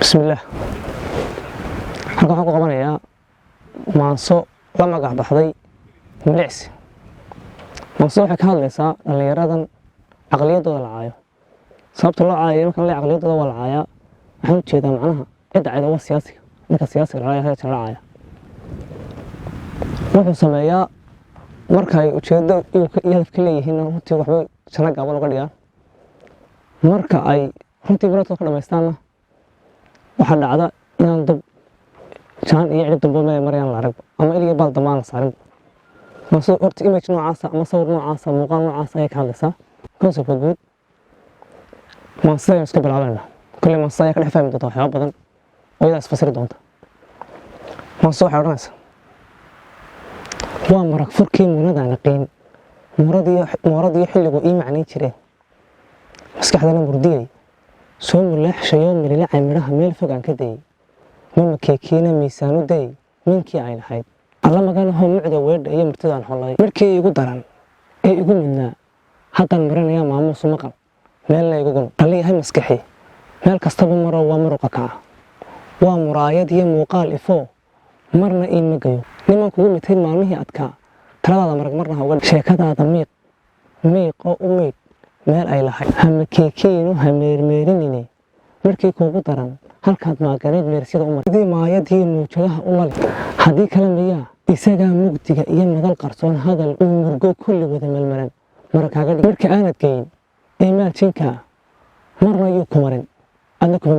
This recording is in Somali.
بسم الله. halkan waxaan ku qabanayaa maanso la magac baxday milicsi. maanso waxay ka hadlaysaa dhalinyaradan aqliyadooda la caayo. sababta loo caayo marka la aqliyadooda waa la caayaa waxaan u jeedaa macnaha cid cayda waa siyaasiga ninka siyaasiga la caayo la caaya wuxuu sameeyaa marka ay ujeedo iyo hadaf ka leeyihiin runtii waxba jana gaaban uga dhigaan marka ay runtii baradka ka dhamaystaana waxaa dhacda inaan dab jaan iyo cirib dambe meel marayaan la arag ama ilaa baal damaan la saarin maasoo horta image noocaas ama sawir noocaas muuqaal noocaas ay ka hadlaysaa concept guud maasoo iska bilaabanayna kulli maasoo ka dhex fahmi doonta waxyaabo badan oo ila isfasiri doonta maasoo waxay oranaysaa waa marag furkii muunada naqiin muradii xilligu ii macnayn jireen maskaxdana murdiyay soo mulaaxshayo milila camiraha meel fog aan ka dayay mama keekiina miisaan u dayay minkii ay lahayd alla magana hoo mucda weedha iyo martidaan hollay markii igu daran ee igu midnaa haddaan marinayaa maamuusu maqal meelna igu gun qalliyahay maskaxi meel kastaba maro waa muruqa kaca waa muraayad iyo muuqaal ifoo marna iin ma gayo niman kugu mitay maalmihii adkaa taladaada marag marna ha uga sheekadaada miiq oo u miidh meel ay lahayd hama keekiinu ha meermeerinine markii kuugu daran halkaad maaganeed meersyada u mar sidii maayadii muujadaha u lali haddii kale miyaa isagaa mugdiga iyo madal qarsoon hadal uu murgo kulli wada melmaran marakaaga dhig marka aanad geyin ee maal jinkaa marna yuu ku marin adna kuma